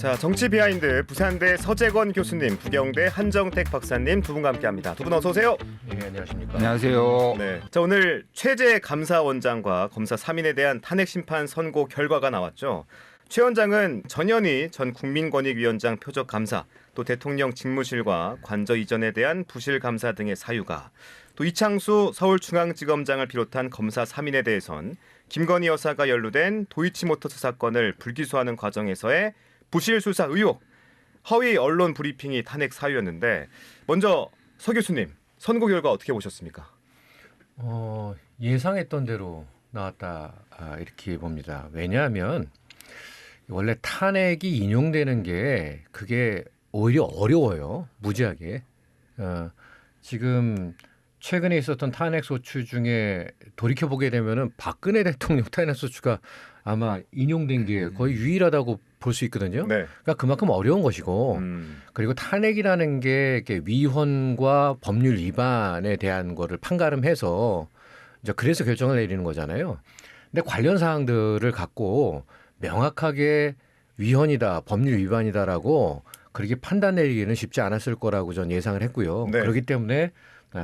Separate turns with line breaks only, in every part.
자, 정치 비하인드 부산대 서재건 교수님, 부경대 한정택 박사님 두 분과 함께합니다. 두 분 어서 오세요.
네, 안녕하십니까.
안녕하세요.
네, 자 오늘 최재 감사원장과 검사 3인에 대한 탄핵 심판 선고 결과가 나왔죠. 최 원장은 전현희 전 국민권익위원장 표적 감사, 또 대통령 직무실과 관저 이전에 대한 부실 감사 등의 사유가, 또 이창수 서울중앙지검장을 비롯한 검사 3인에 대해선 김건희 여사가 연루된 도이치모터스 사건을 불기소하는 과정에서의 부실 수사 의혹, 허위 언론 브리핑이 탄핵 사유였는데, 먼저 서 교수님, 선고 결과 어떻게 보셨습니까?
예상했던 대로 나왔다 이렇게 봅니다. 왜냐하면 원래 탄핵이 인용되는 게 그게 오히려 어려워요. 무지하게. 지금 최근에 있었던 탄핵 소추 중에 돌이켜보게 되면은 박근혜 대통령 탄핵 소추가 아마 인용된 게 거의 유일하다고 볼 수 있거든요.
네.
그러니까 그만큼 어려운 것이고, 그리고 탄핵이라는 게 이렇게 위헌과 법률 위반에 대한 거를 판가름해서 이제 그래서 결정을 내리는 거잖아요. 근데 관련 사항들을 갖고 명확하게 위헌이다, 법률 위반이다라고 그렇게 판단 내리기는 쉽지 않았을 거라고 전 예상을 했고요.
네.
그렇기 때문에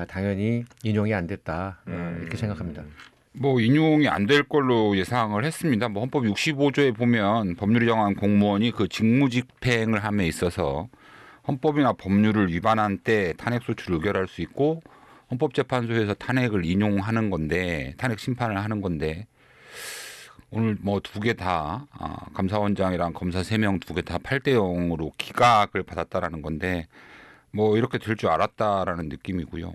당연히 인용이 안 됐다 이렇게 생각합니다.
뭐 인용이 안 될 걸로 예상을 했습니다. 뭐 헌법 65조에 보면 법률이 정한 공무원이 그 직무 집행을 함에 있어서 헌법이나 법률을 위반한 때 탄핵 소추를 의결할 수 있고, 헌법재판소에서 탄핵을 인용하는 건데, 탄핵 심판을 하는 건데, 오늘 뭐 두 개 다 감사원장이랑 검사 3명 두 개 다 8대 0으로 기각을 받았다라는 건데, 뭐 이렇게 될 줄 알았다라는 느낌이고요.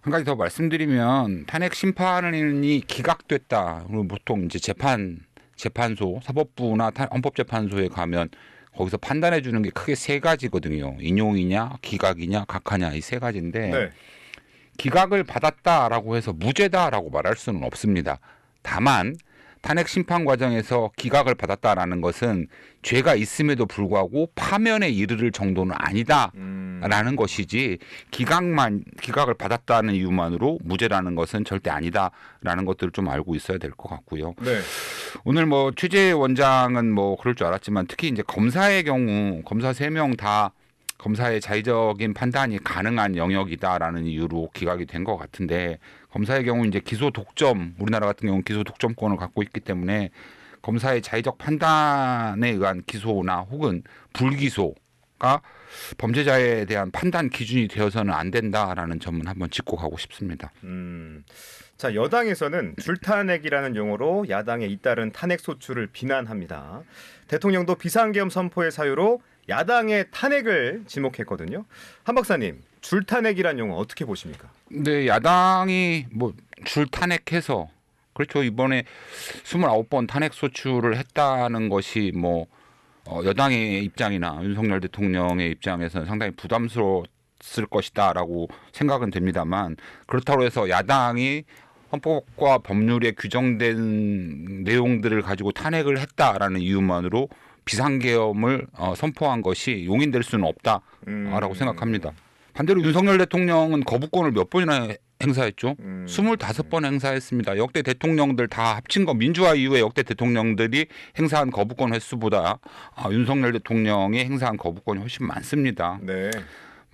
한 가지 더 말씀드리면, 탄핵 심판이 기각됐다. 보통 이제 재판소, 사법부나 헌법재판소에 가면 거기서 판단해 주는 게 크게 3가지거든요. 인용이냐, 기각이냐, 각하냐, 이 3가지인데,
네.
기각을 받았다라고 해서 무죄다라고 말할 수는 없습니다. 다만 탄핵 심판 과정에서 기각을 받았다라는 것은 죄가 있음에도 불구하고 파면에 이르를 정도는 아니다라는 것이지, 기각을 받았다는 이유만으로 무죄라는 것은 절대 아니다라는 것들을 좀 알고 있어야 될 것 같고요.
네.
오늘 뭐 최재 원장은 뭐 그럴 줄 알았지만, 특히 이제 검사의 경우 검사 3명 다 검사의 자의적인 판단이 가능한 영역이다라는 이유로 기각이 된 것 같은데, 검사의 경우 이제 기소 독점, 우리나라 같은 경우는 기소 독점권을 갖고 있기 때문에 검사의 자의적 판단에 의한 기소나 혹은 불기소가 범죄자에 대한 판단 기준이 되어서는 안 된다라는 점은 한번 짚고 가고 싶습니다.
자, 여당에서는 줄탄핵이라는 용어로 야당에 잇따른 탄핵 소추를 비난합니다. 대통령도 비상계엄 선포의 사유로 야당의 탄핵을 지목했거든요. 한 박사님, 줄탄핵이란 용어 어떻게 보십니까?
네, 야당이 뭐 줄탄핵해서, 그렇죠, 이번에 29번 탄핵 소추를 했다는 것이 뭐 여당의 입장이나 윤석열 대통령의 입장에서는 상당히 부담스러웠을 것이다라고 생각은 됩니다만, 그렇다고 해서 야당이 헌법과 법률에 규정된 내용들을 가지고 탄핵을 했다라는 이유만으로 비상계엄을 선포한 것이 용인될 수는 없다라고 생각합니다. 반대로 윤석열 대통령은 거부권을 몇 번이나 행사했죠. 25번 행사했습니다. 역대 대통령들 다 합친 거, 민주화 이후에 역대 대통령들이 행사한 거부권 횟수보다 윤석열 대통령이 행사한 거부권이 훨씬 많습니다.
네.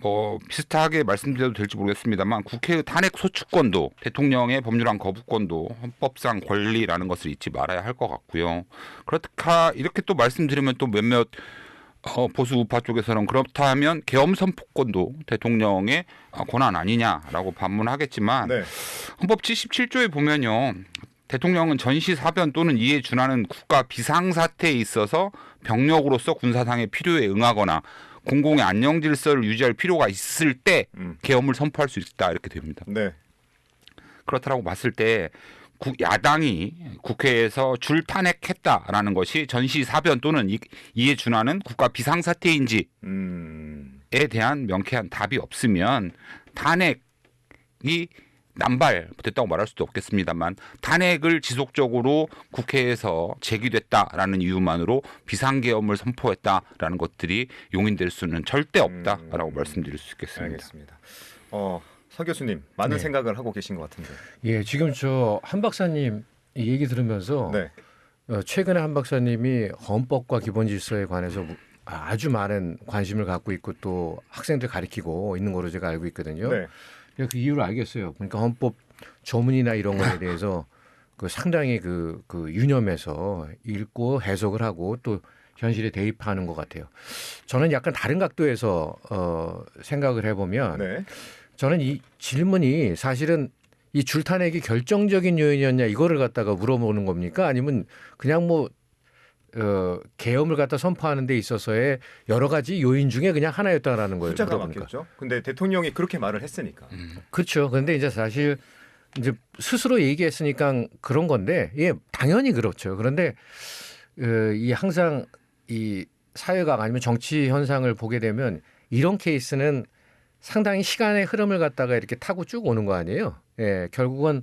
뭐 비슷하게 말씀드려도 될지 모르겠습니다만, 국회의 탄핵 소추권도, 대통령의 법률안 거부권도 헌법상 권리라는 것을 잊지 말아야 할 것 같고요. 이렇게 또 말씀드리면 또 몇몇 보수 우파 쪽에서는 그렇다면 계엄 선포권도 대통령의 권한 아니냐라고 반문하겠지만,
네.
헌법 77조에 보면요, 대통령은 전시사변 또는 이에 준하는 국가 비상사태에 있어서 병력으로서 군사상의 필요에 응하거나 공공의 안녕 질서를 유지할 필요가 있을 때 계엄을 선포할 수 있다, 이렇게 됩니다.
네.
그렇다고 봤을 때 야당이 국회에서 줄탄핵했다라는 것이 전시사변 또는 이에 준하는 국가 비상사태인지에 대한 명쾌한 답이 없으면, 탄핵이 남발됐다고 말할 수도 없겠습니다만, 탄핵을 지속적으로 국회에서 제기됐다라는 이유만으로 비상계엄을 선포했다라는 것들이 용인될 수는 절대 없다라고 말씀드릴 수 있겠습니다.
알겠습니다. 서 교수님, 많은
네.
생각을 하고 계신 것 같은데.
예, 지금 저 한 박사님 이 얘기 들으면서
네.
최근에 한 박사님이 헌법과 기본 질서에 관해서 아주 많은 관심을 갖고 있고 또 학생들 가르치고 있는 거로 제가 알고 있거든요.
네.
그 이유를 알겠어요. 그러니까 헌법 조문이나 이런 거에 대해서 그 상당히 그 유념해서 읽고 해석을 하고 또 현실에 대입하는 것 같아요. 저는 약간 다른 각도에서 생각을 해보면
네.
저는 이 질문이 사실은 이 줄탄핵이 결정적인 요인이었냐 이거를 갖다가 물어보는 겁니까? 아니면 그냥 뭐 계엄을 갖다 선포하는 데 있어서의 여러 가지 요인 중에 그냥 하나였다라는 거예요.
숫자가
물어보니까.
맞겠죠. 근데 대통령이 그렇게 말을 했으니까.
그렇죠. 그런데 이제 사실 이제 스스로 얘기했으니까 그런 건데, 예, 당연히 그렇죠. 그런데 이 항상 이 사회가 아니면 정치 현상을 보게 되면 이런 케이스는 상당히 시간의 흐름을 갖다가 이렇게 타고 쭉 오는 거 아니에요. 예, 결국은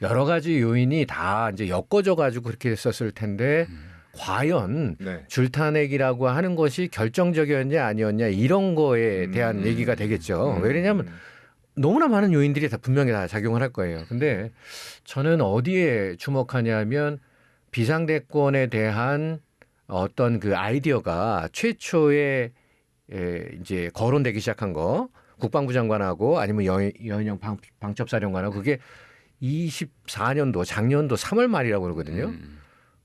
여러 가지 요인이 다 이제 엮어져 가지고 그렇게 됐었을 텐데 과연
네.
줄탄핵이라고 하는 것이 결정적이었냐 아니었냐 이런 거에 대한 얘기가 되겠죠. 왜냐하면 너무나 많은 요인들이 다 분명히 다 작용을 할 거예요. 근데 저는 어디에 주목하냐면 비상대권에 대한 어떤 그 아이디어가 최초에 이제 거론되기 시작한 거 국방부 장관하고 아니면 여인영 방첩사령관하고 그게 24년도 작년도 3월 말이라고 그러거든요.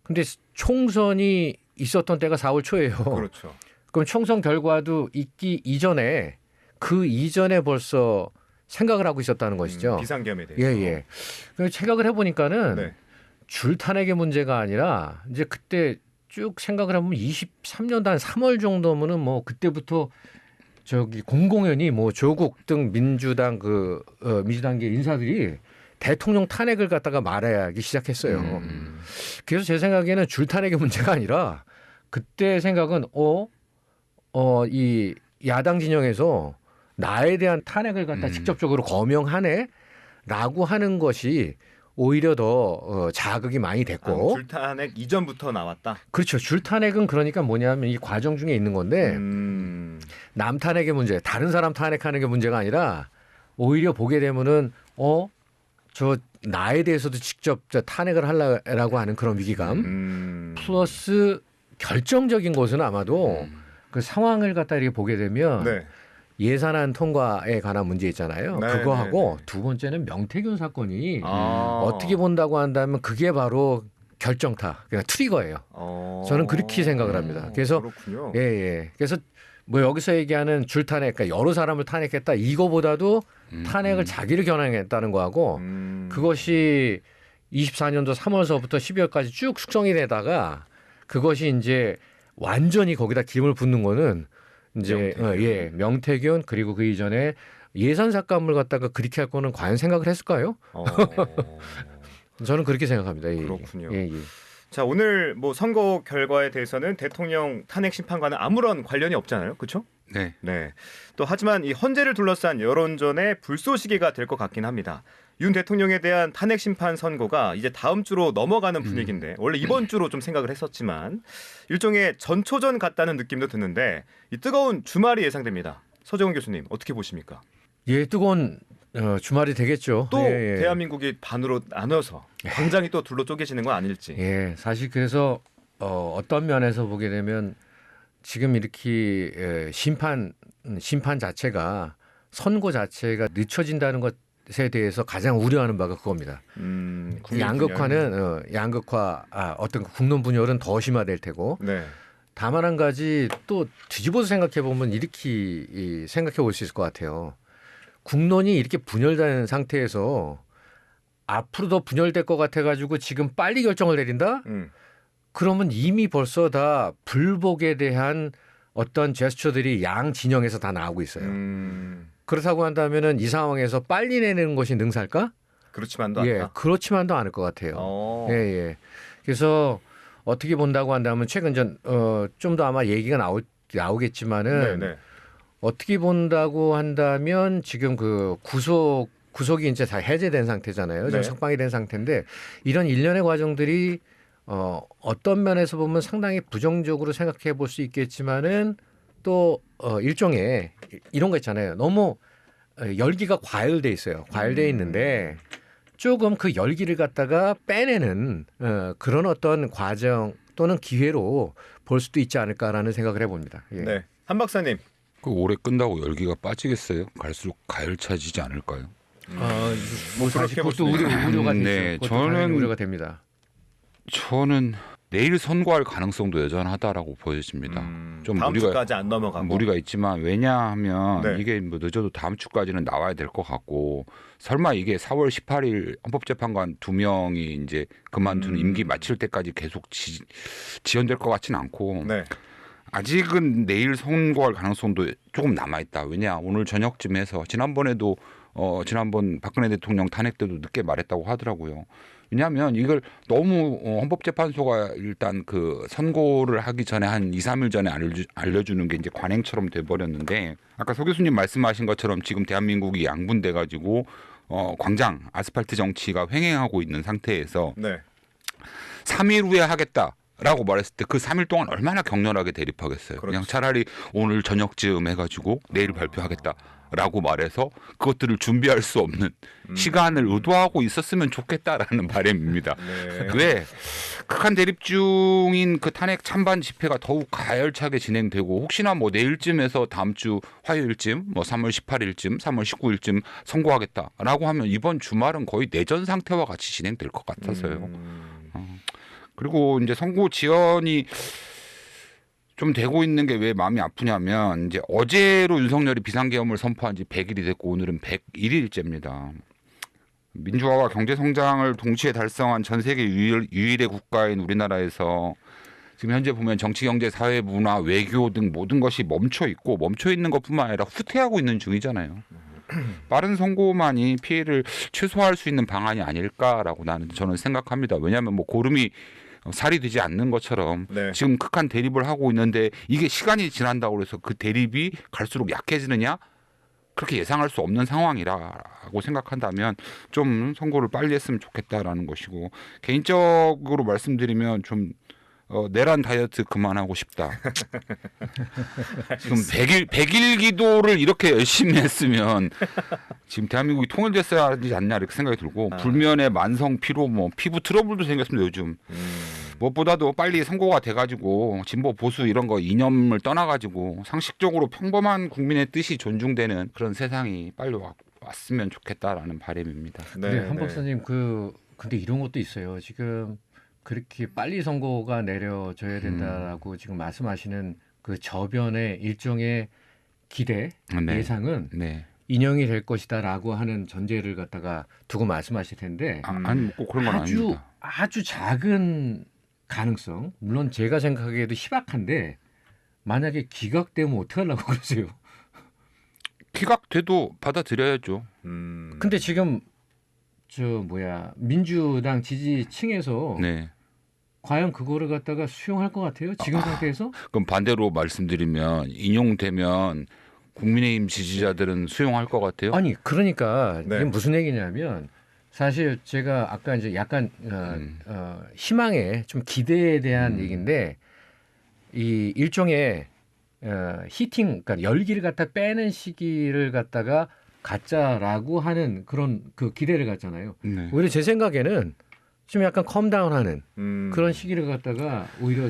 근데 총선이 있었던 때가 4월 초예요.
그렇죠.
그럼 총선 결과도 있기 이전에 그 이전에 벌써 생각을 하고 있었다는 것이죠.
비상계엄에 대해서.
예. 그래서 생각을 해보니까는
네.
줄탄핵의 문제가 아니라 이제 그때 쭉 생각을 해보면 23년도 한 3월 정도면은 뭐 그때부터 저기 공공연히 뭐 조국 등 민주당 민주당계 인사들이 대통령 탄핵을 갖다가 말하기 시작했어요. 그래서 제 생각에는 줄탄핵의 문제가 아니라 그때 생각은 이 야당 진영에서 나에 대한 탄핵을 갖다 직접적으로 거명하네라고 하는 것이 오히려 더 자극이 많이 됐고.
줄탄핵 이전부터 나왔다.
그렇죠. 줄탄핵은 그러니까 뭐냐면 이 과정 중에 있는 건데 남 탄핵의 문제, 다른 사람 탄핵하는 게 문제가 아니라 오히려 보게 되면은 저 나에 대해서도 직접 저 탄핵을 하려고 하는 그런 위기감 플러스 결정적인 것은 아마도 그 상황을 갖다 이렇게 보게 되면
네.
예산안 통과에 관한 문제 있잖아요.
네,
그거하고
네.
두 번째는 명태균 사건이
아.
어떻게 본다고 한다면 그게 바로 결정타, 그냥 트리거예요. 저는 그렇게 생각을 합니다. 그래서
그렇군요.
예. 그래서 뭐 여기서 얘기하는 줄탄핵, 그러니까 여러 사람을 탄핵했다 이거보다도 탄핵을 자기를 겨냥했다는 거하고 그것이 24년도 3월서부터 12월까지 쭉 숙성이 되다가 그것이 이제 완전히 거기다 기름을 붓는 거는 이제 명태균 그리고 그 이전에 예산 삭감을 갖다가 그렇게 할 거는 과연 생각을 했을까요? 저는 그렇게 생각합니다.
그렇군요.
예.
자, 오늘 뭐 선거 결과에 대해서는 대통령 탄핵 심판과는 아무런 관련이 없잖아요. 그렇죠?
네.
네. 또 하지만 이 헌재를 둘러싼 여론전의 불쏘시개가 될 것 같긴 합니다. 윤 대통령에 대한 탄핵 심판 선고가 이제 다음 주로 넘어가는 분위기인데 원래 이번 주로 좀 생각을 했었지만 일종의 전초전 같다는 느낌도 드는데 이 뜨거운 주말이 예상됩니다. 서정훈 교수님 어떻게 보십니까?
예, 뜨거운 주말이 되겠죠.
또
예.
대한민국이 반으로 나눠서 광장이 또 둘로 쪼개지는 건 아닐지.
예, 사실 그래서 어떤 면에서 보게 되면 지금 이렇게 심판 자체가 선고 자체가 늦춰진다는 것에 대해서 가장 우려하는 바가 그겁니다. 양극화 어떤 국론 분열은 더 심화될 테고.
네.
다만 한 가지 또 뒤집어서 생각해 보면 이렇게 생각해 볼 수 있을 것 같아요. 국론이 이렇게 분열된 상태에서 앞으로 더 분열될 것 같아가지고 지금 빨리 결정을 내린다? 그러면 이미 벌써 다 불복에 대한 어떤 제스처들이 양 진영에서 다 나오고 있어요. 그렇다고 한다면은 이 상황에서 빨리 내는 것이 능사일까?
그렇지만도 않다.
그렇지만도 않을 것 같아요. 예. 그래서 어떻게 본다고 한다면 최근 좀 더 아마 얘기가 나오겠지만은
네.
어떻게 본다고 한다면 지금 그 구속이 이제 다 해제된 상태잖아요. 지금
네.
석방이 된 상태인데 이런 일련의 과정들이 어떤 면에서 보면 상당히 부정적으로 생각해 볼 수 있겠지만은 또 일종의 이런 거 있잖아요. 너무 열기가 과열돼 있어요. 과열돼 있는데 조금 그 열기를 갖다가 빼내는 그런 어떤 과정 또는 기회로 볼 수도 있지 않을까라는 생각을 해봅니다. 예.
네. 한 박사님.
그 오래 끈다고 열기가 빠지겠어요? 갈수록 가열차지지 않을까요?
뭐
그렇게 볼
그것도
수도
우려가 되죠.
네,
그것도 당연히
저는
우려가 됩니다.
저는 내일 선고할 가능성도 여전하다라고 보여집니다. 좀
다음
무리가
주까지 안 넘어가고.
무리가 있지만 왜냐하면
네.
이게 뭐 늦어도 다음 주까지는 나와야 될 것 같고 설마 이게 4월 18일 헌법재판관 2명이 이제 그만두는 임기 마칠 때까지 계속 지연될 것 같지는 않고
네.
아직은 내일 선고할 가능성도 조금 남아 있다. 왜냐 오늘 저녁쯤에서 지난번 박근혜 대통령 탄핵 때도 늦게 말했다고 하더라고요. 왜냐하면 이걸 너무 헌법재판소가 일단 그 선고를 하기 전에 한 2, 3일 전에 알려주는 게 이제 관행처럼 돼버렸는데 아까 서 교수님 말씀하신 것처럼 지금 대한민국이 양분돼 가지고 광장 아스팔트 정치가 횡행하고 있는 상태에서
네.
3일 후에 하겠다라고 말했을 때 그 3일 동안 얼마나 격렬하게 대립하겠어요.
그렇죠.
그냥 차라리 오늘 저녁쯤 해가지고 내일 발표하겠다라고 말해서 그것들을 준비할 수 없는 시간을 의도하고 있었으면 좋겠다라는 바람입니다.
네.
왜 극한 대립 중인 그 탄핵 찬반 집회가 더욱 가열차게 진행되고 혹시나 뭐 내일쯤에서 다음 주 화요일쯤 뭐 3월 18일쯤 3월 19일쯤 선고하겠다라고 하면 이번 주말은 거의 내전 상태와 같이 진행될 것 같아서요. 그리고 이제 선고 지연이 좀 되고 있는 게 왜 마음이 아프냐면 이제 어제로 윤석열이 비상계엄을 선포한 지 100일이 됐고 오늘은 101일째입니다. 민주화와 경제 성장을 동시에 달성한 전 세계 유일의 국가인 우리나라에서 지금 현재 보면 정치, 경제, 사회, 문화, 외교 등 모든 것이 멈춰 있고 멈춰 있는 것뿐만 아니라 후퇴하고 있는 중이잖아요. 빠른 선고만이 피해를 최소화할 수 있는 방안이 아닐까라고 저는 생각합니다. 왜냐하면 뭐 고름이 살이 되지 않는 것처럼
네.
지금 극한 대립을 하고 있는데 이게 시간이 지난다고 해서 그 대립이 갈수록 약해지느냐? 그렇게 예상할 수 없는 상황이라고 생각한다면 좀 선고를 빨리 했으면 좋겠다라는 것이고 개인적으로 말씀드리면 좀 내란 다이어트 그만하고 싶다. 지금 100일 기도를 이렇게 열심히 했으면 지금 대한민국이 통일됐어야 하지 않냐 이렇게 생각이 들고 불면의 만성 피로 뭐 피부 트러블도 생겼습니다 요즘. 무엇보다도 빨리 선고가 돼가지고 진보 보수 이런 거 이념을 떠나가지고 상식적으로 평범한 국민의 뜻이 존중되는 그런 세상이 빨리 왔으면 좋겠다라는 바람입니다.
네, 한 박사님 근데 이런 것도 있어요. 지금 그렇게 빨리 선고가 내려져야 된다라고 지금 말씀하시는 그 저변의 일종의 기대
네.
예상은
네.
인용이 될 것이다라고 하는 전제를 갖다가 두고 말씀하실 텐데
아니 꼭 그런 건 아닙니다.
아주 작은 가능성 물론 제가 생각하기에도 희박한데 만약에 기각되면 어떻게 하려고 그러세요?
기각돼도 받아들여야죠.
근데 지금 민주당 지지층에서
네.
과연 그거를 갖다가 수용할 것 같아요? 지금 상태에서?
그럼 반대로 말씀드리면 인용되면 국민의힘 지지자들은 수용할 것 같아요?
아니 그러니까
네.
이게 무슨 얘기냐면 사실 제가 아까 이제 약간 희망에 좀 기대에 대한 얘기인데 이 일종의 히팅, 그러니까 열기를 갖다 빼는 시기를 갖다가 갖자라고 하는 그런 그 기대를 갖잖아요.
네.
오히려 제 생각에는 좀 약간 컴다운하는 그런 시기를 갖다가 오히려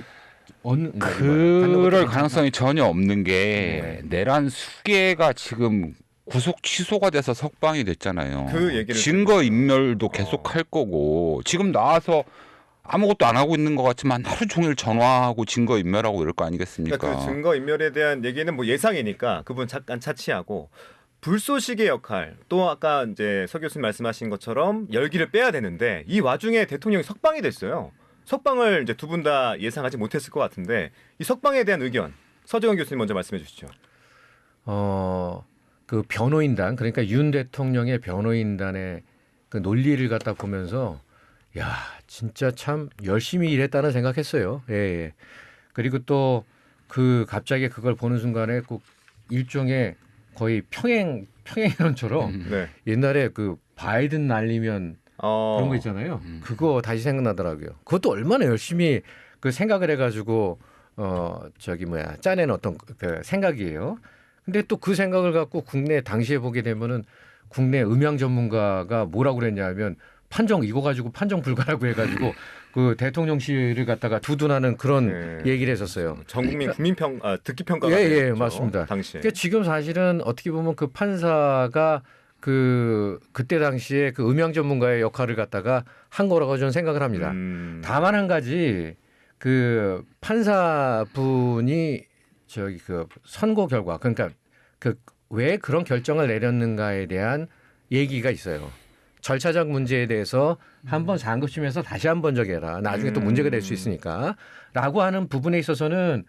그럴 가능성이 전혀 없는 게 내란 수개가 지금 구속 취소가 돼서 석방이 됐잖아요.
그 얘기를
증거 인멸도 계속 할 거고 지금 나와서 아무것도 안 하고 있는 것 같지만 하루 종일 전화하고 증거 인멸하고 이럴 거 아니겠습니까?
그러니까 그 증거 인멸에 대한 얘기는 뭐 예상이니까 그분 잠깐 차치하고 불쏘시개 역할 또 아까 이제 서 교수님 말씀하신 것처럼 열기를 빼야 되는데 이 와중에 대통령이 석방이 됐어요. 석방을 이제 두 분 다 예상하지 못했을 것 같은데 이 석방에 대한 의견 서정은 교수님 먼저 말씀해 주시죠.
그 변호인단 그러니까 윤 대통령의 변호인단의 그 논리를 갖다 보면서 야 진짜 참 열심히 일했다는 생각했어요. 예. 그리고 또 그 갑자기 그걸 보는 순간에 꼭 일종의 거의 평행이론처럼
네.
옛날에 그 바이든 날리면 그런 거 있잖아요. 그거 다시 생각나더라고요. 그것도 얼마나 열심히 그 생각을 해가지고 짜낸 어떤 그 생각이에요. 근데 또 그 생각을 갖고 국내 당시에 보게 되면은 국내 음향 전문가가 뭐라고 그랬냐면 판정 이거 가지고 판정 불가라고 해가지고 그 대통령실을 갖다가 두둔하는 그런 얘기를 했었어요.
전국민 국민평 듣기 평가가
예,
됐죠,
맞습니다.
당시에.
그러니까 지금 사실은 어떻게 보면 그 판사가 그때 당시에 그 음향 전문가의 역할을 갖다가 한 거라고 저는 생각을 합니다. 다만 한 가지 그 판사분이 저기 그 선고 결과 그러니까 그 왜 그런 결정을 내렸는가에 대한 얘기가 있어요. 절차적 문제에 대해서 한번 상급심에서 다시 한번 저기 해라. 나중에 또 문제가 될 수 있으니까라고 하는 부분에 있어서는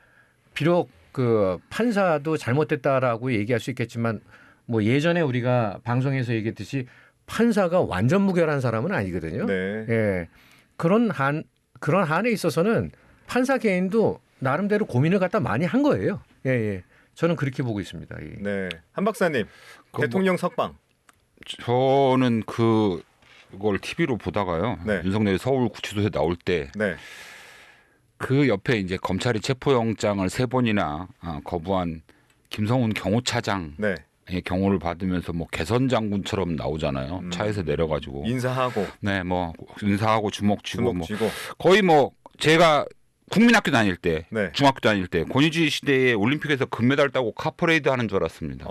비록 그 판사도 잘못됐다라고 얘기할 수 있겠지만 뭐 예전에 우리가 방송에서 얘기했듯이 판사가 완전 무결한 사람은 아니거든요.
네.
예. 그런 한에 있어서는 판사 개인도 나름대로 고민을 갖다 많이 한 거예요. 예, 예. 저는 그렇게 보고 있습니다. 예.
네. 한 박사님, 대통령 석방.
저는 그걸 TV로 보다가요.
네.
윤석열이 서울 구치소에 나올 때 그
네.
옆에 이제 검찰이 체포영장을 3번이나 거부한 김성훈 경호차장의
네.
경호를 받으면서 뭐 개선 장군처럼 나오잖아요. 차에서 내려가지고
인사하고
네, 뭐 인사하고 주먹 쥐고
주먹
뭐
쥐고.
거의 뭐 제가 국민학교 다닐 때,
네.
중학교 다닐 때 권위주의 시대에 올림픽에서 금메달 따고 카퍼레이드 하는 줄 알았습니다.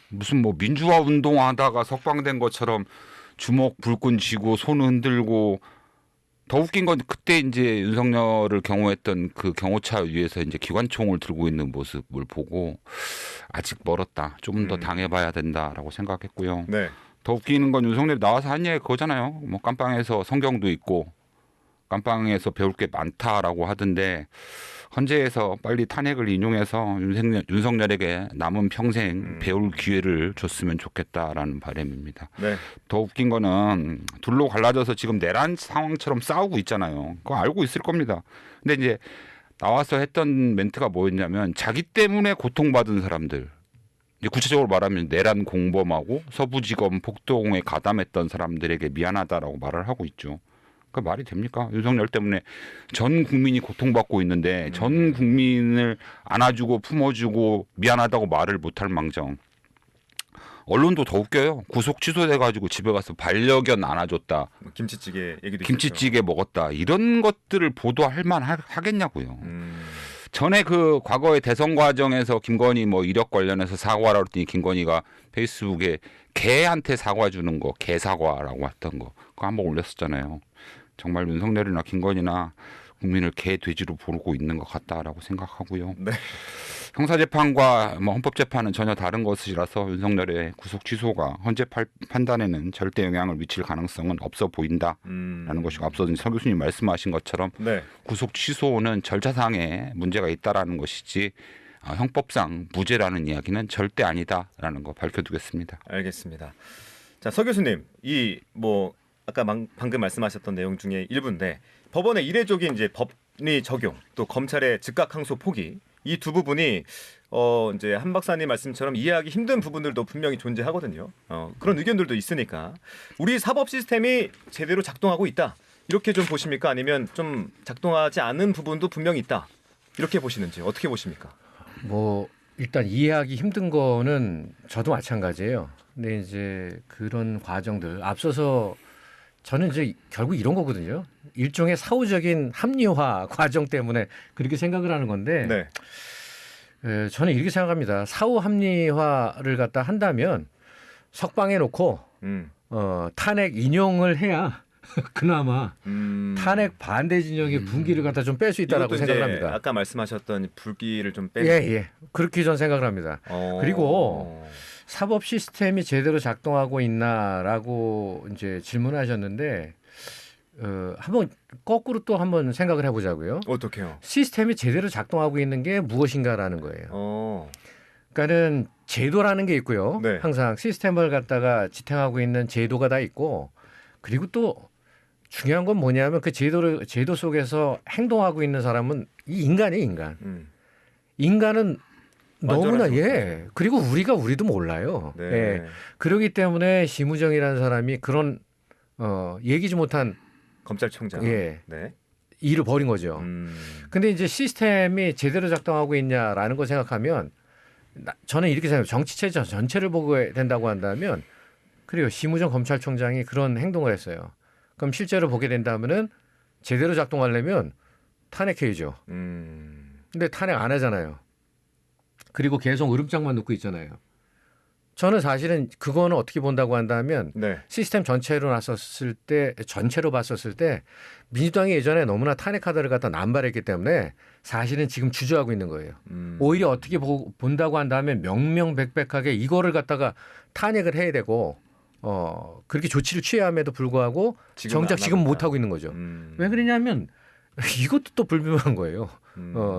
무슨 뭐 민주화 운동하다가 석방된 것처럼 주먹 불끈 쥐고 손 흔들고 더 웃긴 건 그때 이제 윤석열을 경호했던 그 경호차 위에서 이제 기관총을 들고 있는 모습을 보고 아직 멀었다. 좀 더 당해봐야 된다라고 생각했고요.
네.
더 웃기는 건 윤석열이 나와서 한 얘기 그거잖아요. 뭐 깜빵에서 성경도 있고 깜빵에서 배울 게 많다라고 하던데 헌재에서 빨리 탄핵을 인용해서 윤석열에게 남은 평생 배울 기회를 줬으면 좋겠다라는 바람입니다.
네.
더 웃긴 거는 둘로 갈라져서 지금 내란 상황처럼 싸우고 있잖아요. 그거 알고 있을 겁니다. 근데 이제 나와서 했던 멘트가 뭐였냐면 자기 때문에 고통받은 사람들, 이제 구체적으로 말하면 내란 공범하고 서부지검 폭동에 가담했던 사람들에게 미안하다라고 말을 하고 있죠. 그 말이 됩니까? 윤석열 때문에 전 국민이 고통받고 있는데 전 국민을 안아주고 품어주고 미안하다고 말을 못할 망정. 언론도 더 웃겨요. 구속 취소돼가지고 집에 가서 반려견 안아줬다.
뭐 김치찌개 얘기도
김치찌개
있었죠.
먹었다. 이런 것들을 보도할 만 하겠냐고요. 전에 그 과거의 대선 과정에서 김건희 뭐 이력 관련해서 사과라고 했더니 김건희가 페이스북에 개한테 사과 주는 거 개사과라고 했던 거 그거 한번 올렸었잖아요. 정말 윤석열이나 김건희나 국민을 개 돼지로 보고 있는 것 같다라고 생각하고요.
네.
형사재판과 뭐 헌법재판은 전혀 다른 것이라서 윤석열의 구속 취소가 헌재 판단에는 절대 영향을 미칠 가능성은 없어 보인다라는 것이고 앞서 서 교수님 말씀하신 것처럼
네.
구속 취소는 절차상에 문제가 있다라는 것이지 형법상 무죄라는 이야기는 절대 아니다라는 거 밝혀두겠습니다.
알겠습니다. 자, 서 교수님, 이 뭐 아까 방금 말씀하셨던 내용 중에 일부인데 법원의 이례적인 이제 법리 적용 또 검찰의 즉각 항소 포기 이 두 부분이 이제 한 박사님 말씀처럼 이해하기 힘든 부분들도 분명히 존재하거든요. 그런 의견들도 있으니까 우리 사법 시스템이 제대로 작동하고 있다 이렇게 좀 보십니까? 아니면 좀 작동하지 않은 부분도 분명히 있다 이렇게 보시는지 어떻게 보십니까?
뭐 일단 이해하기 힘든 거는 저도 마찬가지예요. 근데 이제 그런 과정들 앞서서 저는 이제 결국 이런 거거든요. 일종의 사후적인 합리화 과정 때문에 그렇게 생각을 하는 건데
네.
저는 이렇게 생각합니다. 사후 합리화를 갖다 한다면 석방해 놓고 탄핵 인용을 해야 그나마 탄핵 반대 진영의 분기를 갖다 좀 뺄 수 있다라고 생각을 합니다.
아까 말씀하셨던 불기를 좀 빼는.
예. 그렇게 저는 생각을 합니다. 그리고 사법 시스템이 제대로 작동하고 있나라고 이제 질문하셨는데 한번 거꾸로 또 한번 생각을 해보자고요.
어떻게요?
시스템이 제대로 작동하고 있는 게 무엇인가라는 거예요. 그러니까는 제도라는 게 있고요.
네.
항상 시스템을 갖다가 지탱하고 있는 제도가 다 있고 그리고 또 중요한 건 뭐냐면 그 제도 속에서 행동하고 있는 사람은 이 인간이에요, 인간. 인간은 너무나 그리고 우리도 몰라요.
네.
예. 그렇기 때문에 심우정이라는 사람이 그런 얘기지 못한
검찰총장.
네.
네.
일을 벌인 거죠. 근데 이제 시스템이 제대로 작동하고 있냐라는 걸 생각하면 저는 이렇게 생각해요. 정치 체제 전체를 보고 된다고 한다면 그리고 심우정 검찰총장이 그런 행동을 했어요. 그럼 실제로 보게 된다면은 제대로 작동하려면 탄핵해야죠. 근데 탄핵 안 하잖아요. 그리고 계속 으름장만 놓고 있잖아요. 저는 사실은 그거는 어떻게 본다고 한다면
네.
시스템 전체로 봤었을 때 민주당이 예전에 너무나 탄핵 카드를 갖다 남발했기 때문에 사실은 지금 주저하고 있는 거예요. 오히려 어떻게 본다고 한다면 명명백백하게 이거를 갖다가 탄핵을 해야 되고 그렇게 조치를 취함에도 불구하고 정작 지금 못 하고 있는 거죠. 왜 그러냐면 이것도 또 불분명한 거예요.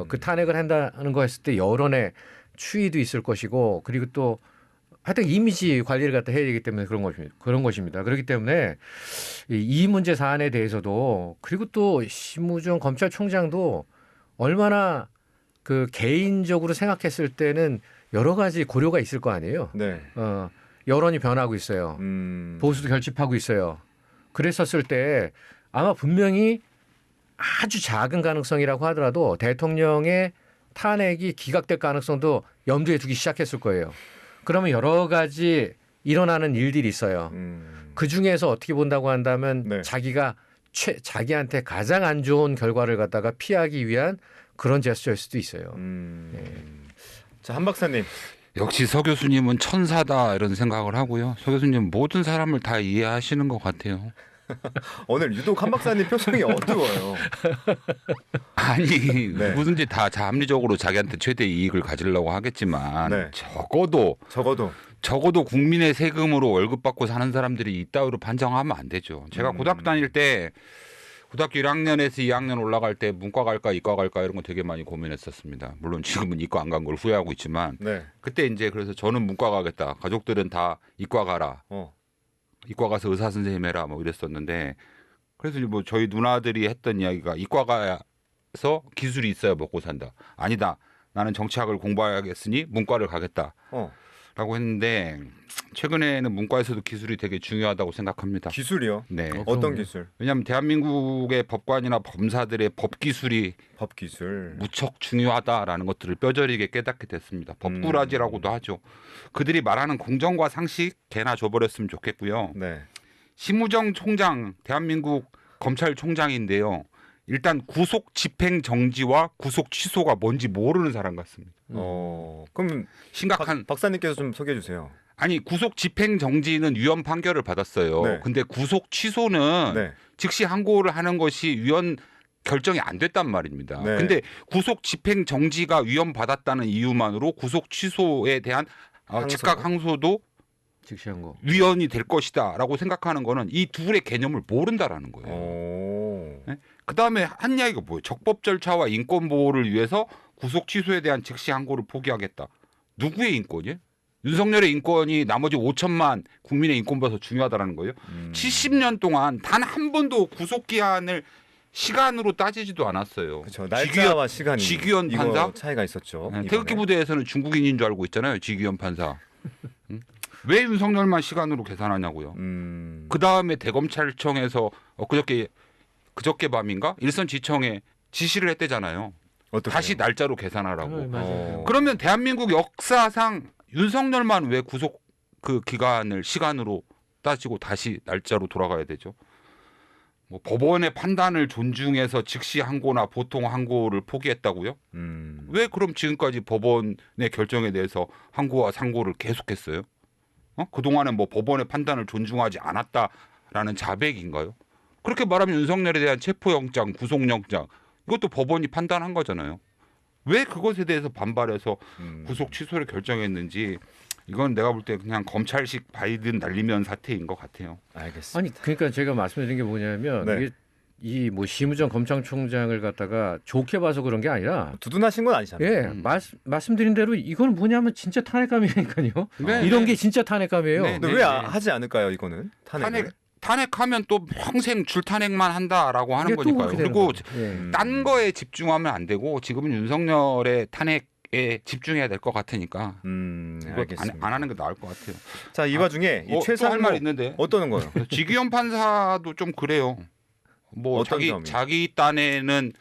그 탄핵을 한다는 거 했을 때 여론의 추이도 있을 것이고 그리고 또 하여튼 이미지 관리를 갖다 해야 되기 때문에 그런 것입니다. 그렇기 때문에 이 문제 사안에 대해서도 그리고 또 심우정 검찰총장도 얼마나 그 개인적으로 생각했을 때는 여러 가지 고려가 있을 거 아니에요.
네.
여론이 변하고 있어요. 보수도 결집하고 있어요. 그랬었을 때 아마 분명히 아주 작은 가능성이라고 하더라도 대통령의 탄핵이 기각될 가능성도 염두에 두기 시작했을 거예요. 그러면 여러 가지 일어나는 일들이 있어요. 그 중에서 어떻게 본다고 한다면
네.
자기한테 가장 안 좋은 결과를 갖다가 피하기 위한 그런 제스처일 수도 있어요.
자, 한 박사님.
역시 서 교수님은 천사다 이런 생각을 하고요. 서 교수님 모든 사람을 다 이해하시는 것 같아요.
오늘 유독 한 박사님 표정이 어두워요.
아니
네.
누구든지 다 합리적으로 자기한테 최대 이익을 가지려고 하겠지만
네.
적어도 국민의 세금으로 월급 받고 사는 사람들이 이따위로 판정하면 안 되죠. 제가 고등학교 다닐 때 고등학교 1학년에서 2학년 올라갈 때 문과 갈까 이과 갈까 이런 거 되게 많이 고민했었습니다. 물론 지금은 이과 안 간 걸 후회하고 있지만
네.
그때 이제 그래서 저는 문과 가겠다. 가족들은 다 이과 가라. 이과 가서 의사 선생님 해라 뭐 이랬었는데 그래서 뭐 저희 누나들이 했던 이야기가 이과 가서 기술이 있어야 먹고 산다. 아니다. 나는 정치학을 공부하겠으니 문과를 가겠다라고 했는데 최근에는 문과에서도 기술이 되게 중요하다고 생각합니다.
기술이요?
네.
어떤 기술?
왜냐하면 대한민국의 법관이나 검사들의 법 기술이 무척 중요하다라는 것들을 뼈저리게 깨닫게 됐습니다. 법꾸라지라고도 하죠. 그들이 말하는 공정과 상식 개나 줘버렸으면 좋겠고요.
네.
심우정 총장 대한민국 검찰총장인데요. 일단 구속 집행 정지와 구속 취소가 뭔지 모르는 사람 같습니다.
그럼
심각한
박사님께서 좀 소개해 주세요.
아니 구속 집행 정지는 위헌 판결을 받았어요.
네.
근데 구속 취소는
네.
즉시 항고를 하는 것이 위헌 결정이 안 됐단 말입니다.
네.
근데 구속 집행 정지가 위헌 받았다는 이유만으로 구속 취소에 대한 즉각 항소도
즉시 항고
위헌이 될 것이다라고 생각하는 거는 이 둘의 개념을 모른다라는 거예요. 네? 그다음에 한 이야기가 뭐예요? 적법 절차와 인권 보호를 위해서 구속 취소에 대한 즉시 항고를 포기하겠다. 누구의 인권이에요? 윤석열의 인권이 나머지 5천만 국민의 인권보다 더 중요하다라는 거예요. 70년 동안 단 한 번도 구속 기한을 시간으로 따지지도 않았어요.
그렇죠. 날짜와 시간이
지규현 판사
차이가 있었죠.
네, 태극기 부대에서는 중국인인 줄 알고 있잖아요. 지규현 판사. 왜 윤석열만 시간으로 계산하냐고요. 그 다음에 대검찰청에서 그저께 밤인가 일선지청에 지시를 했대잖아요.
어떻게요?
다시 날짜로 계산하라고.
맞아요.
그러면 대한민국 역사상 윤석열만 왜 구속 그 기간을 시간으로 따지고 다시 날짜로 돌아가야 되죠? 뭐 법원의 판단을 존중해서 즉시 항고나 보통 항고를 포기했다고요? 왜 그럼 지금까지 법원의 결정에 대해서 항고와 상고를 계속했어요? 그동안은 뭐 법원의 판단을 존중하지 않았다라는 자백인가요? 그렇게 말하면 윤석열에 대한 체포영장, 구속영장 이것도 법원이 판단한 거잖아요. 왜 그것에 대해서 반발해서 구속 취소를 결정했는지 이건 내가 볼 때 그냥 검찰식 바이든 날리면 사태인 것 같아요.
알겠습니다.
아니 그러니까 제가 말씀드린 게 뭐냐면
네.
이게 이 뭐 심우정 검찰총장을 갖다가 좋게 봐서 그런 게 아니라
두둔하신 건 아니잖아요.
예 말씀드린 대로 이건 뭐냐면 진짜 탄핵감이니까요.
네,
이런
네.
게 진짜 탄핵감이에요.
네,
근데 왜 하지 않을까요? 이거는
탄핵하면 또 평생 줄탄핵만 한다라고 하는
이게 또
거니까요.
그렇게 되는
그리고
거죠. 예.
딴 거에 집중하면 안 되고 지금은 윤석열의 탄핵에 집중해야 될 것 같으니까 이거
알겠습니다.
안 하는 게 나을 것 같아요.
자, 이 와중에 이
할 말 있는데
어떠는 거예요?
지규현 판사도 좀 그래요. 뭐
어떤 점이?
자기 딴에는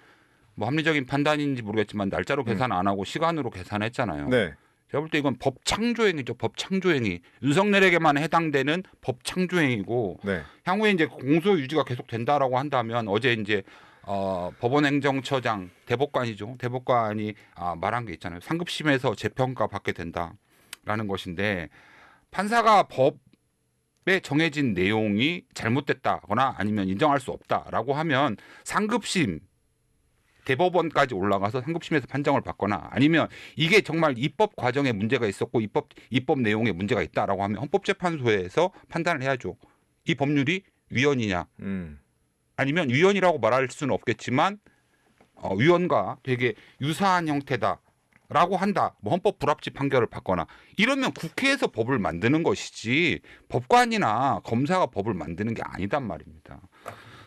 뭐 합리적인 판단인지 모르겠지만 날짜로 계산 안 하고 시간으로 계산했잖아요.
네.
제가 볼 때 이건 법 창조행위죠. 법 창조행위. 윤석열에게만 해당되는 법 창조행위고
네.
향후에 이제 공소 유지가 계속 된다라고 한다면 어제 이제 법원행정처장 대법관이죠. 대법관이 말한 게 있잖아요. 상급심에서 재평가 받게 된다라는 것인데 판사가 법에 정해진 내용이 잘못됐다거나 아니면 인정할 수 없다라고 하면 상급심 대법원까지 올라가서 상급심에서 판정을 받거나 아니면 이게 정말 입법 과정에 문제가 있었고 입법 내용에 문제가 있다라고 하면 헌법재판소에서 판단을 해야죠. 이 법률이 위헌이냐 아니면 위헌이라고 말할 수는 없겠지만 위헌과 되게 유사한 형태다라고 한다. 뭐 헌법 불합치 판결을 받거나 이러면 국회에서 법을 만드는 것이지 법관이나 검사가 법을 만드는 게 아니단 말입니다.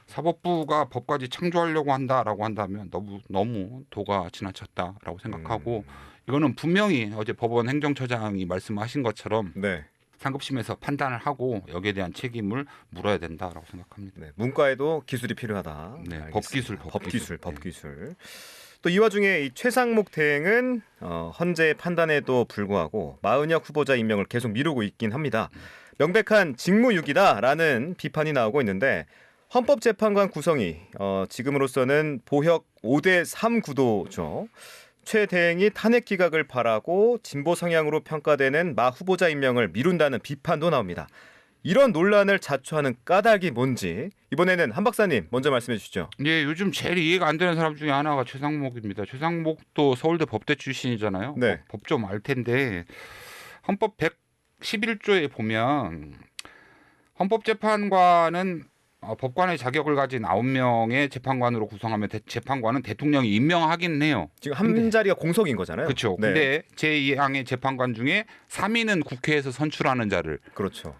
사법부가 법까지 창조하려고 한다라고 한다면 너무 도가 지나쳤다라고 생각하고 이거는 분명히 어제 법원 행정처장이 말씀하신 것처럼
네.
상급심에서 판단을 하고 여기에 대한 책임을 물어야 된다라고 생각합니다.
네. 문과에도 기술이 필요하다.
네,
알겠습니다.
법기술.
법기술. 또 이 와중에 이 최상목 대행은 헌재의 판단에도 불구하고 마은혁 후보자 임명을 계속 미루고 있긴 합니다. 명백한 직무유기다라는 비판이 나오고 있는데 헌법재판관 구성이 지금으로서는 보혁 5대3 구도죠. 최 대행이 탄핵 기각을 바라고 진보 성향으로 평가되는 마 후보자 임명을 미룬다는 비판도 나옵니다. 이런 논란을 자초하는 까닭이 뭔지 이번에는 한 박사님 먼저 말씀해 주시죠.
예, 요즘 제일 이해가 안 되는 사람 중에 하나가 최상목입니다. 최상목도 서울대 법대 출신이잖아요.
네.
법 좀 알 텐데 헌법 111조에 보면 헌법재판관은 법관의 자격을 가진 9명의 재판관으로 구성하면 재판관은 대통령이 임명하긴 해요.
지금 한 자리가 공석인 거잖아요.
그렇죠.
네.
근데 제2항의 재판관 중에 3인은 국회에서 선출하는 자를
그렇죠.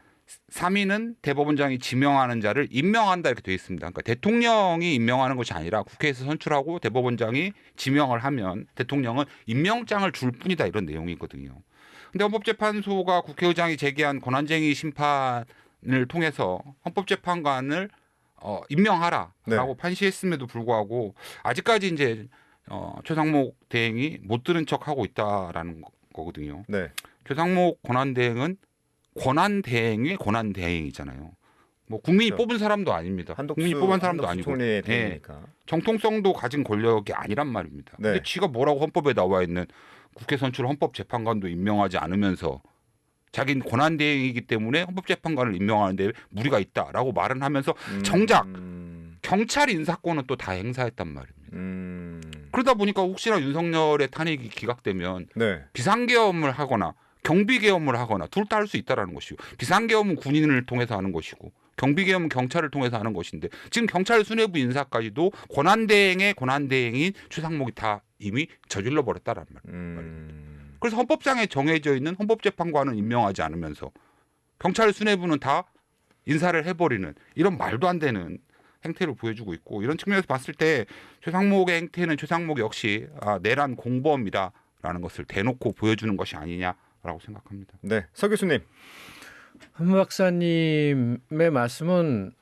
3인은 대법원장이 지명하는 자를 임명한다 이렇게 되어 있습니다. 그러니까 대통령이 임명하는 것이 아니라 국회에서 선출하고 대법원장이 지명을 하면 대통령은 임명장을 줄 뿐이다 이런 내용이거든요. 근데 헌법재판소가 국회의장이 제기한 권한쟁의 심판을 통해서 헌법재판관을 임명하라라고
네.
판시했음에도 불구하고 아직까지 이제 최상목 대행이 못 들은 척하고 있다라는 거거든요.
네.
최상목 권한대행은 권한대행의 권한대행이잖아요. 뭐 국민이
그렇죠.
뽑은 사람도 아닙니다.
한독수,
국민이 뽑은 사람도
한독수
아니고
총리의
예,
대행이니까.
정통성도 가진 권력이 아니란 말입니다.
네.
근데 지가 뭐라고 헌법에 나와 있는 국회 선출 헌법재판관도 임명하지 않으면서 자기는 권한대행이기 때문에 헌법재판관을 임명하는데 무리가 있다라고 말은 하면서 정작 경찰 인사권은 또 다 행사했단 말입니다. 그러다 보니까 혹시나 윤석열의 탄핵이 기각되면
네.
비상계엄을 하거나 경비계엄을 하거나 둘 다 할 수 있다라는 것이고 비상계엄은 군인을 통해서 하는 것이고 경비계엄은 경찰을 통해서 하는 것인데 지금 경찰 수뇌부 인사까지도 권한대행의 권한대행인 최상목이 다 이미 저질러 버렸다라는 말입니다. 그래서 헌법상에 정해져 있는 헌법재판관은 임명하지 않으면서 경찰 수뇌부는 다 인사를 해버리는 이런 말도 안 되는 행태를 보여주고 있고 이런 측면에서 봤을 때 최상목의 행태는 최상목 역시 내란 공범이다라는 것을 대놓고 보여주는 것이 아니냐라고 생각합니다.
네, 서 교수님.
한 박사님의 말씀은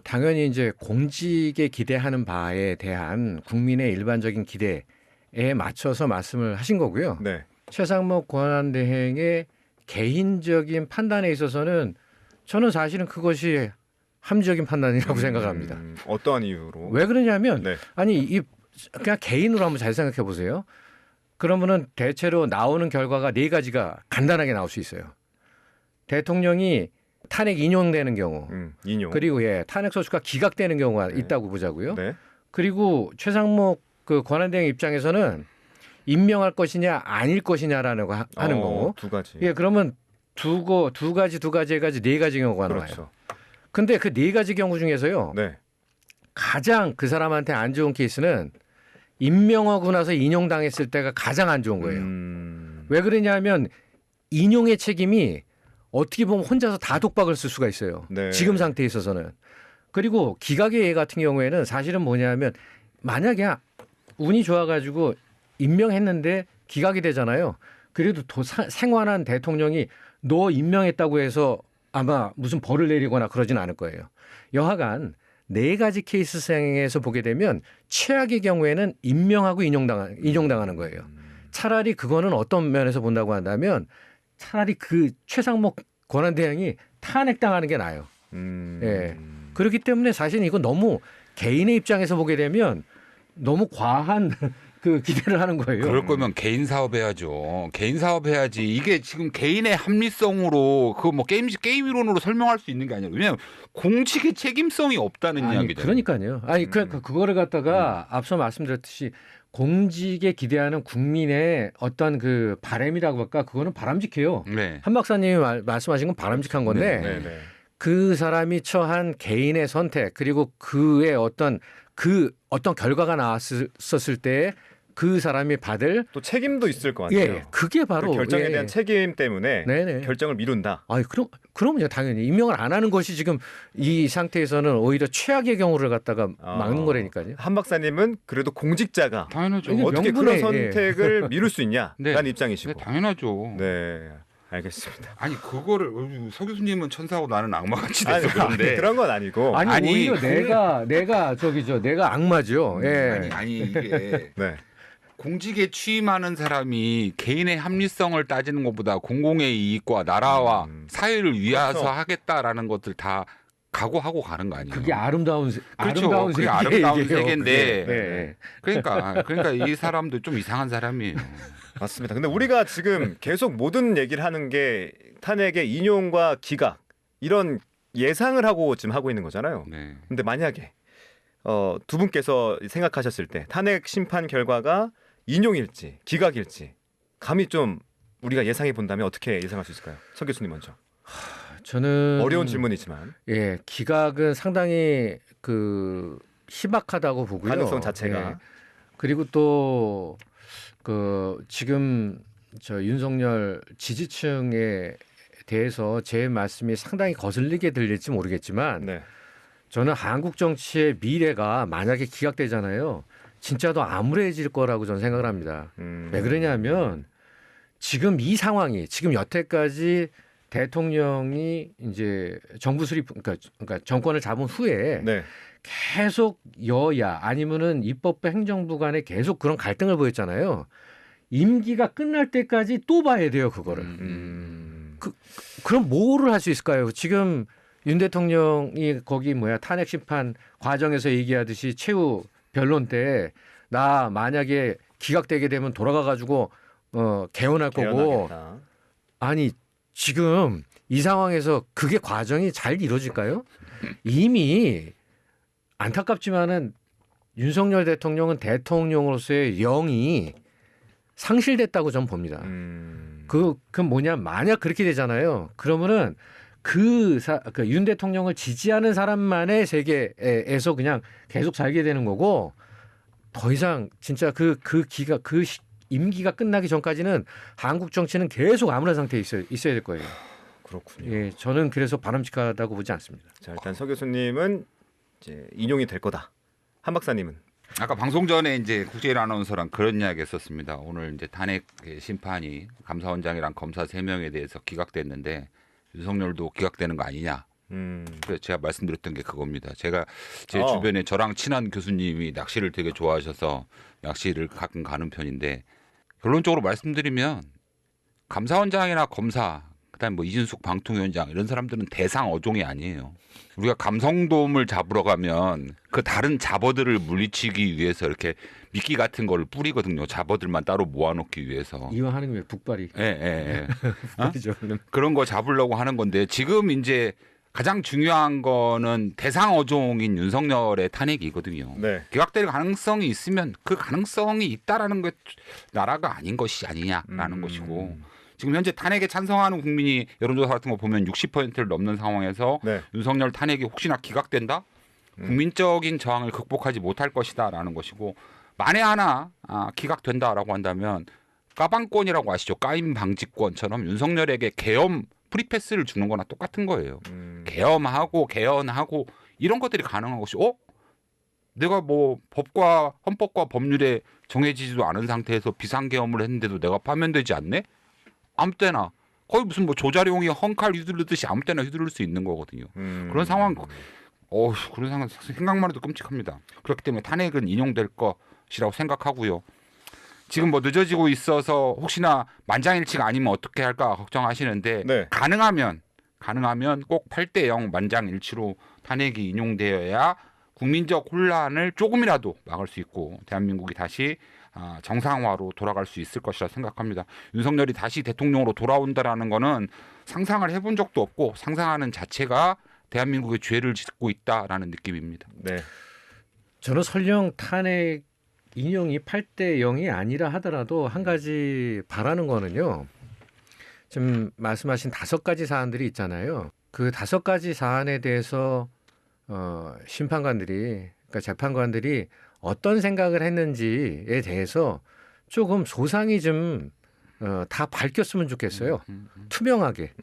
당연히 이제 공직에 기대하는 바에 대한 국민의 일반적인 기대에 맞춰서 말씀을 하신 거고요.
네.
최상목 권한대행의 개인적인 판단에 있어서는 저는 사실은 그것이 합리적인 판단이라고 생각합니다.
어떠한 이유로?
왜 그러냐면
네.
아니 그냥 개인으로 한번 잘 생각해 보세요. 그러면은 대체로 나오는 결과가 네 가지가 간단하게 나올 수 있어요. 대통령이 탄핵 인용되는 경우,
인용.
그리고 탄핵 소추가 기각되는 경우가 있다고 보자고요.
네.
그리고 최상목 그 권한대행 입장에서는 임명할 것이냐 아닐 것이냐라는 거 하는 거고.
두 가지.
예, 그러면 두 가지 해가지고 네 가지 경우가 나와요.
그렇죠.
근데 그 네 가지 경우 중에서요.
네.
가장 그 사람한테 안 좋은 케이스는 임명하고 나서 인용당했을 때가 가장 안 좋은 거예요. 왜 그러냐면 인용의 책임이 어떻게 보면 혼자서 다 독박을 쓸 수가 있어요.
네.
지금 상태에 있어서는. 그리고 기각의 예 같은 경우에는 사실은 뭐냐면 만약에 운이 좋아가지고 임명했는데 기각이 되잖아요. 그래도 생환한 대통령이 너 임명했다고 해서 아마 무슨 벌을 내리거나 그러진 않을 거예요. 여하간 네 가지 케이스상에서 보게 되면 최악의 경우에는 임명하고 인용당하는 거예요. 차라리 그거는 어떤 면에서 본다고 한다면 차라리 그 최상목 권한대행이 탄핵당하는 게 나아요. 예. 그렇기 때문에 사실 이건 너무 개인의 입장에서 보게 되면 너무 과한 그 기대를 하는 거예요.
그럴 거면 개인 사업 해야죠. 개인 사업 해야지. 이게 지금 개인의 합리성으로 그 뭐 게임 이론으로 설명할 수 있는 게 아니라 왜냐하면 공직의 책임성이 없다는
아니,
이야기잖아요.
그러니까요. 아니 그거를 갖다가 앞서 말씀드렸듯이 공직에 기대하는 국민의 어떤 그 바람이라고 할까 그거는 바람직해요.
네.
한 박사님이 말씀하신 건 바람직한 건데
네.
그 사람이 처한 개인의 선택 그리고 그의 어떤 결과가 나왔었을 때 그 사람이 받을
또 책임도 있을 것 같아요.
예, 그게 바로
그 결정에
예,
대한 책임 때문에
네네.
결정을 미룬다.
아니 그럼요 당연히 임명을 안 하는 것이 지금 이 상태에서는 오히려 최악의 경우를 갖다가 막는 거라니까요.
한 박사님은 그래도 공직자가
당연하죠.
이게
어떻게 그런
명분의,
선택을 미룰 수 있냐라는
네.
입장이시고.
네, 당연하죠.
네, 알겠습니다.
아니 그거를 서 교수님은 천사고 나는 악마같이
아니,
돼서 그런데
그런 건 아니고.
아니,
아니,
오히려 내가 악마죠. 예.
아니 이게
네.
공직에 취임하는 사람이 개인의 합리성을 따지는 것보다 공공의 이익과 나라와 사회를 위해서
그렇죠.
하겠다라는 것들 다 각오하고 가는 거 아니에요.
그게 아름다운
그렇죠. 그게
세계
아름다운 세계인데
예.
그러니까 이 사람도 좀 이상한 사람이에요.
맞습니다. 근데 우리가 지금 계속 모든 얘기를 하는 게 탄핵의 인용과 기각 이런 예상을 하고 지금 하고 있는 거잖아요.
네.
근데 만약에 두 분께서 생각하셨을 때 탄핵 심판 결과가 인용일지 기각일지 감히 좀 우리가 예상해 본다면 어떻게 예상할 수 있을까요? 서 교수님 먼저.
저는
어려운 질문이지만
예, 기각은 상당히 그 희박하다고 보고요.
가능성 자체가.
예. 그리고 또 그 지금 저 윤석열 지지층에 대해서 제 말씀이 상당히 거슬리게 들릴지 모르겠지만
네.
저는 한국 정치의 미래가 만약에 기각되잖아요. 진짜 더 암울해질 거라고 저는 생각을 합니다. 왜 그러냐면 지금 이 상황이 지금 여태까지 대통령이 이제 정부 수립 그러니까 정권을 잡은 후에
네.
계속 여야 아니면은 입법부 행정부 간에 계속 그런 갈등을 보였잖아요. 임기가 끝날 때까지 또 봐야 돼요, 그거를. 그럼 뭐를 할 수 있을까요? 지금 윤 대통령이 거기 탄핵 심판 과정에서 얘기하듯이 최후 변론 때 나 만약에 기각되게 되면 돌아가 가지고 개헌할 거고
개헌하겠다.
아니 지금 이 상황에서 그게 과정이 잘 이루어질까요? 이미 안타깝지만은 윤석열 대통령은 대통령으로서의 영이 상실됐다고 저는 봅니다. 그 뭐냐 만약 그렇게 되잖아요. 그러면은 윤 대통령을 지지하는 사람만의 세계에서 그냥 계속 살게 되는 거고 더 이상 진짜 임기가 끝나기 전까지는 한국 정치는 계속 암울한 상태에 있어야 될 거예요.
그렇군요.
예, 저는 그래서 바람직하다고 보지 않습니다.
자, 일단 서 교수님은 이제 인용이 될 거다. 한 박사님은
아까 방송 전에 이제 국제일 아나운서랑 그런 이야기 했었습니다. 오늘 이제 탄핵 심판이 감사원장이랑 검사 3명에 대해서 기각됐는데 윤석열도 기각되는 거 아니냐. 그래서 제가 말씀드렸던 게 그겁니다. 제가 제 주변에 저랑 친한 교수님이 낚시를 되게 좋아하셔서 낚시를 가끔 가는 편인데 결론적으로 말씀드리면 감사원장이나 검사 그다음에 뭐 이준숙 방통위원장 이런 사람들은 대상 어종이 아니에요. 우리가 감성돔을 잡으러 가면 그 다른 잡어들을 물리치기 위해서 이렇게 미끼 같은 거를 뿌리거든요. 잡어들만 따로 모아놓기 위해서.
이왕 하는 게 북발이.
예.
북발이죠.
그런 거 잡으려고 하는 건데 지금 이제 가장 중요한 거는 대상 어종인 윤석열의 탄핵이거든요.
네.
기각될 가능성이 있으면 그 가능성이 있다라는 게 나라가 아닌 것이 아니냐라는 것이고 지금 현재 탄핵에 찬성하는 국민이 여론조사 같은 거 보면 60%를 넘는 상황에서
네.
윤석열 탄핵이 혹시나 기각된다? 국민적인 저항을 극복하지 못할 것이다라는 것이고 만에 하나 기각된다라고 한다면 까방권이라고 아시죠? 까임 방지권처럼 윤석열에게 계엄 프리패스를 주는 거나 똑같은 거예요. 계엄하고 개헌하고 이런 것들이 가능한 것이 내가 뭐 법과 헌법과 법률에 정해지지도 않은 상태에서 비상계엄을 했는데도 내가 파면되지 않네? 아무 때나 거의 무슨 뭐 조자룡이 헝칼 휘두르듯이 아무 때나 휘두를 수 있는 거거든요. 그런 상황 그런 상황 생각만 해도 끔찍합니다. 그렇기 때문에 탄핵은 인용될 것이라고 생각하고요. 지금 뭐 늦어지고 있어서 혹시나 만장일치가 아니면 어떻게 할까 걱정하시는데
네.
가능하면 꼭 8대0 만장일치로 탄핵이 인용되어야 국민적 혼란을 조금이라도 막을 수 있고 대한민국이 다시 정상화로 돌아갈 수 있을 것이라 생각합니다. 윤석열이 다시 대통령으로 돌아온다라는 거는 상상을 해본 적도 없고 상상하는 자체가 대한민국의 죄를 짓고 있다라는 느낌입니다.
네.
저는 설령 탄핵 인용이 8대 0이 아니라 하더라도 한 가지 바라는 거는요. 지금 말씀하신 5가지 사안들이 있잖아요. 그 5가지 사안에 대해서 심판관들이 그러니까 재판관들이 어떤 생각을 했는지에 대해서 조금 소상히 좀 다 밝혔으면 좋겠어요. 투명하게.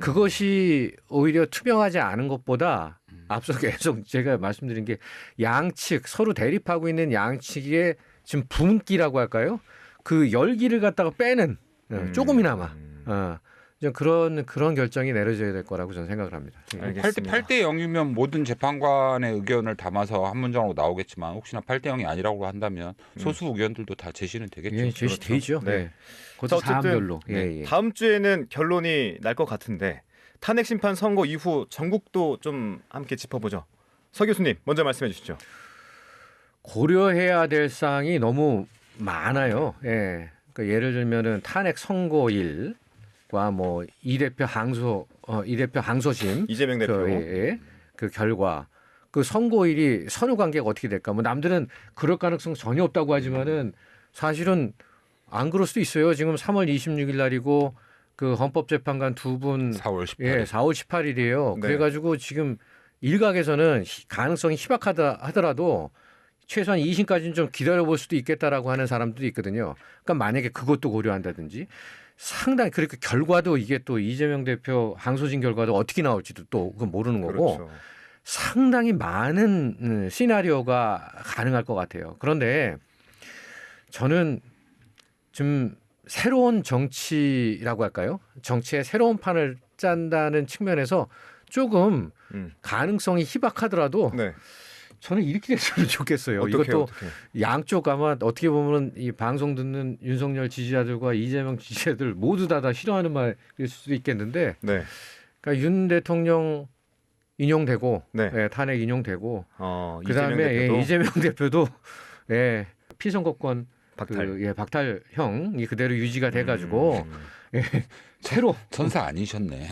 그것이 오히려 투명하지 않은 것보다 앞서 계속 제가 말씀드린 게 양측 서로 대립하고 있는 양측의 지금 분기라고 할까요? 그 열기를 갖다가 빼는 조금이나마 좀 그런 결정이 내려져야 될 거라고 저는 생각을 합니다.
알겠습니다.
8대 0이면 모든 재판관의 의견을 담아서 한 문장으로 나오겠지만 혹시나 8대 0이 아니라고 한다면 소수 의견들도 다 제시는 되겠죠.
예, 제시되죠.
그렇죠. 네.
네. 그것도
자, 어쨌든
사안별로.
네.
예, 예.
다음 주에는 결론이 날 것 같은데 탄핵 심판 선고 이후 전국도 좀 함께 짚어보죠. 서 교수님 먼저 말씀해 주시죠.
고려해야 될 사항이 너무 많아요. 예. 그러니까 예를 들면은 탄핵 선고일과 뭐 이 대표 항소심
이재명 대표.
그 결과 그 선고일이 선후 관계가 어떻게 될까? 뭐 남들은 그럴 가능성 전혀 없다고 하지만은 사실은 안 그럴 수도 있어요. 지금 3월 26일 날이고 그 헌법재판관 두 분
4월 18일.
예, 4월 18일이에요.
네.
그래가지고 지금 일각에서는 가능성이 희박하다 하더라도 최소한 2심까지는 좀 기다려볼 수도 있겠다라고 하는 사람들도 있거든요. 그러니까 만약에 그것도 고려한다든지 상당히 그렇게 결과도 이게 또 이재명 대표 항소심 결과도 어떻게 나올지도 또 그건 모르는 거고
그렇죠.
상당히 많은 시나리오가 가능할 것 같아요. 그런데 저는 좀 새로운 정치라고 할까요? 정치의 새로운 판을 짠다는 측면에서 조금 가능성이 희박하더라도
네.
저는 이렇게 됐으면 좋겠어요.
어떡해요,
이것도
어떡해.
양쪽 아마 어떻게 보면 이 방송 듣는 윤석열 지지자들과 이재명 지지자들 모두 다 싫어하는 말일 수도 있겠는데
네.
그러니까 윤 대통령 인용되고
네.
예, 탄핵 인용되고
이재명
그다음에
대표도
이재명 대표도 예, 피선거권
박탈.
박탈형이 그대로 유지가 돼가지고 예, 새로
천사 아니셨네.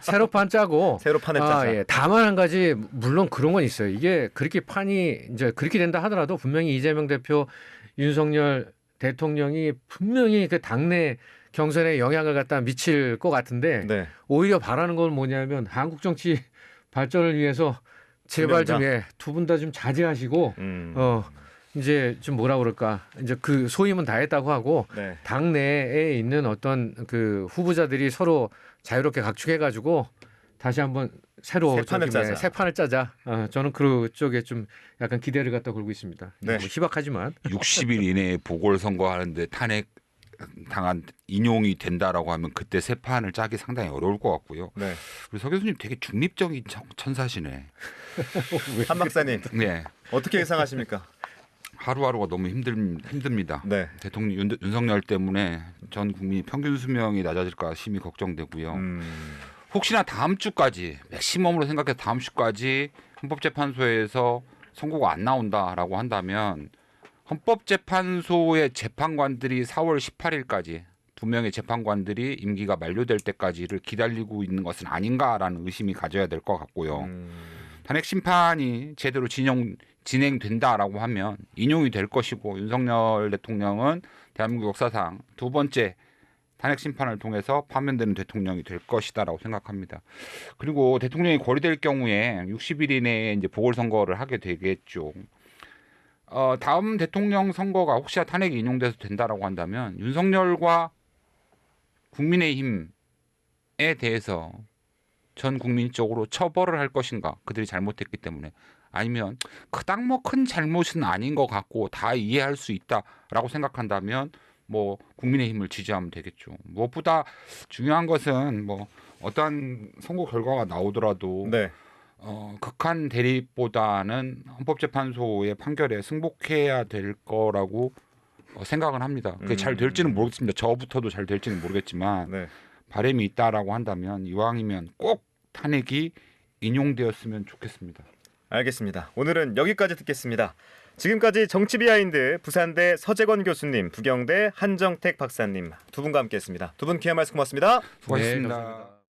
새로 판 짜고
새로 판을 짜자.
예. 다만 한 가지 물론 그런 건 있어요. 이게 그렇게 판이 이제 그렇게 된다 하더라도 분명히 이재명 대표, 윤석열 대통령이 분명히 그 당내 경선에 영향을 갖다 미칠 것 같은데
네.
오히려 바라는 건 뭐냐면 한국 정치 발전을 위해서 제발 좀 두 분 다 좀 자제하시고 이제 좀 뭐라 그럴까 이제 그 소임은 다 했다고 하고
네.
당내에 있는 어떤 그 후보자들이 서로 자유롭게 각축해가지고 다시 한번 새로
새 판을 짜자.
새 판을 짜자. 저는 그쪽에 좀 약간 기대를 갖다 걸고 있습니다.
네.
뭐 희박하지만
60일 이내에 보궐선거하는데 탄핵 당한 인용이 된다라고 하면 그때 새 판을 짜기 상당히 어려울 것 같고요.
네.
그리고 서 교수님 되게 중립적인 천사시네.
한 박사님
네.
어떻게 예상하십니까?
하루하루가 너무 힘듭니다.
네.
대통령 윤석열 때문에 전 국민 평균 수명이 낮아질까 심히 걱정되고요. 혹시나 다음 주까지 맥시멈으로 생각해서 다음 주까지 헌법재판소에서 선고가 안 나온다라고 한다면 헌법재판소의 재판관들이 4월 18일까지 2명의 재판관들이 임기가 만료될 때까지를 기다리고 있는 것은 아닌가라는 의심이 가져야 될 것 같고요. 탄핵 심판이 제대로 진행된다라고 하면 인용이 될 것이고 윤석열 대통령은 대한민국 역사상 두 번째 탄핵 심판을 통해서 파면되는 대통령이 될 것이다라고 생각합니다. 그리고 대통령이 거리될 경우에 60일 이내에 이제 보궐선거를 하게 되겠죠. 다음 대통령 선거가 혹시나 탄핵이 인용돼서 된다라고 한다면 윤석열과 국민의힘에 대해서 전 국민적으로 처벌을 할 것인가 그들이 잘못했기 때문에 아니면 그닥 뭐 큰 잘못은 아닌 것 같고 다 이해할 수 있다라고 생각한다면 뭐 국민의힘을 지지하면 되겠죠. 무엇보다 중요한 것은 뭐 어떠한 선거 결과가 나오더라도
네.
극한 대립보다는 헌법재판소의 판결에 승복해야 될 거라고 생각은 합니다. 그게 잘 될지는 모르겠습니다. 저부터도 잘 될지는 모르겠지만
네.
바람이 있다라고 한다면 이왕이면 꼭 탄핵이 인용되었으면 좋겠습니다.
알겠습니다. 오늘은 여기까지 듣겠습니다. 지금까지 정치 비하인드 부산대 서재권 교수님, 부경대 한정택 박사님 두 분과 함께했습니다. 두 분 귀한 말씀 고맙습니다.
수고하셨습니다.
네, 감사합니다.